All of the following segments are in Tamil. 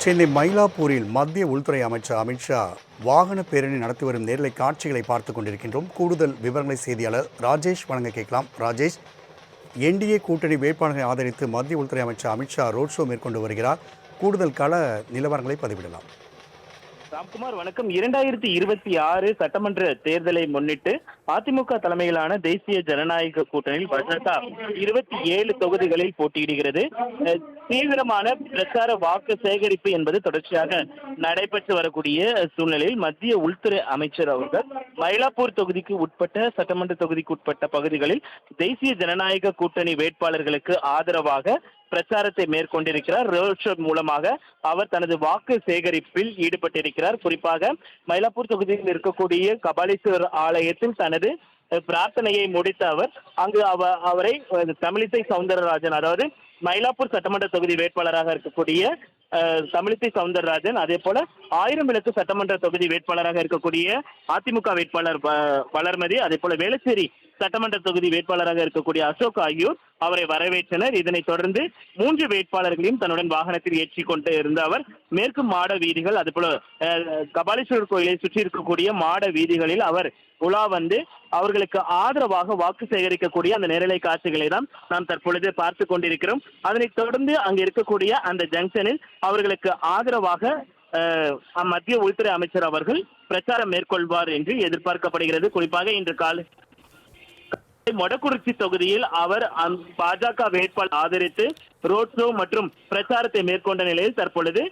சென்னை மயிலாப்பூரில் மத்திய உள்துறை அமைச்சர் அமித்ஷா வாகன பேரணி நடத்தி வரும் நேரலை காட்சிகளை பார்த்துக் கொண்டிருக்கின்றோம். கூடுதல் விவரங்களை செய்தியாளர் ராஜேஷ் வழங்க கேட்கலாம். ராஜேஷ், என்டிஏ கூட்டணி வேட்பாளர்களை ஆதரித்து மத்திய உள்துறை அமைச்சர் அமித்ஷா ரோட் ஷோ மேற்கொண்டு வருகிறார். கூடுதல் கள நிலவரங்களை பதிவிடலாம். ராம்குமார், வணக்கம். 2026 சட்டமன்ற தேர்தலை முன்னிட்டு அதிமுக தலைமையிலான தேசிய ஜனநாயக கூட்டணியில் பாஜக 27 தொகுதிகளில் போட்டியிடுகிறது. தீவிரமான பிரச்சார வாக்கு சேகரிப்பு என்பது தொடர்ச்சியாக நடைபெற்று வரக்கூடிய சூழ்நிலையில் மத்திய உள்துறை அமைச்சர் அவர்கள் மயிலாப்பூர் தொகுதிக்கு உட்பட்ட சட்டமன்ற தொகுதிக்கு உட்பட்ட பகுதிகளில் தேசிய ஜனநாயக கூட்டணி வேட்பாளர்களுக்கு ஆதரவாக பிரச்சாரத்தை மேற்கொண்டிருக்கிறார். ரோட் ஷோ மூலமாக அவர் தனது வாக்கு சேகரிப்பில் ஈடுபட்டிருக்கிறார். குறிப்பாக மயிலாப்பூர் தொகுதியில் இருக்கக்கூடிய கபாலீஸ்வரர் ஆலயத்தில் தனது பிரார்த்தனையை முடித்த அவர் அங்கு அவரை தமிழிசை சவுந்தரராஜன், அதாவது மயிலாப்பூர் சட்டமன்ற தொகுதி வேட்பாளராக இருக்கக்கூடிய தமிழிசை சவுந்தரராஜன், அதே போல 1000 விளக்கு சட்டமன்ற தொகுதி வேட்பாளராக இருக்கக்கூடிய அதிமுக வேட்பாளர் வளர்மதி, அதே போல வேளச்சேரி சட்டமன்ற தொகுதி வேட்பாளராக இருக்கக்கூடிய அசோக் ஆகியோர் அவரை வரவேற்றனர். இதனைத் தொடர்ந்து 3 வேட்பாளர்களையும் தன்னுடன் வாகனத்தில் ஏற்றிக் கொண்டு இருந்த அவர் மேற்கு மாட வீதிகள், அதே போல கபாலீஸ்வரர் கோயிலை சுற்றி இருக்கக்கூடிய மாட வீதிகளில் அவர் உலா வந்து அவர்களுக்கு ஆதரவாக வாக்கு சேகரிக்கக்கூடிய அந்த நேரலை காட்சிகளை தான் நாம் தற்பொழுது பார்த்து கொண்டிருக்கிறோம். அதனைத் தொடர்ந்து அங்கு இருக்கக்கூடிய அந்த ஜங்ஷனில் அவர்களுக்கு ஆதரவாக மத்திய உள்துறை அமைச்சர் அவர்கள் பிரச்சாரம் மேற்கொள்வார் என்று எதிர்பார்க்கப்படுகிறது. குறிப்பாக இன்று காலை மொடக்குறிச்சி தொகுதியில் அவர் பாஜக வேட்பாளர் ஆதரித்து ரோட் ஷோ மற்றும் பிரச்சாரத்தை மேற்கொண்ட நிலையில் தற்பொழுது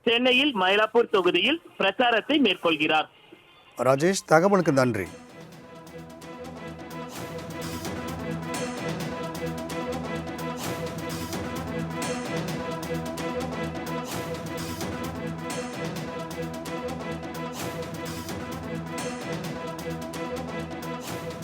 சென்னையில் மயிலாப்பூர் தொகுதியில் பிரச்சாரத்தை மேற்கொள்கிறார். ராஜேஷ், தகவலுக்கு நன்றி.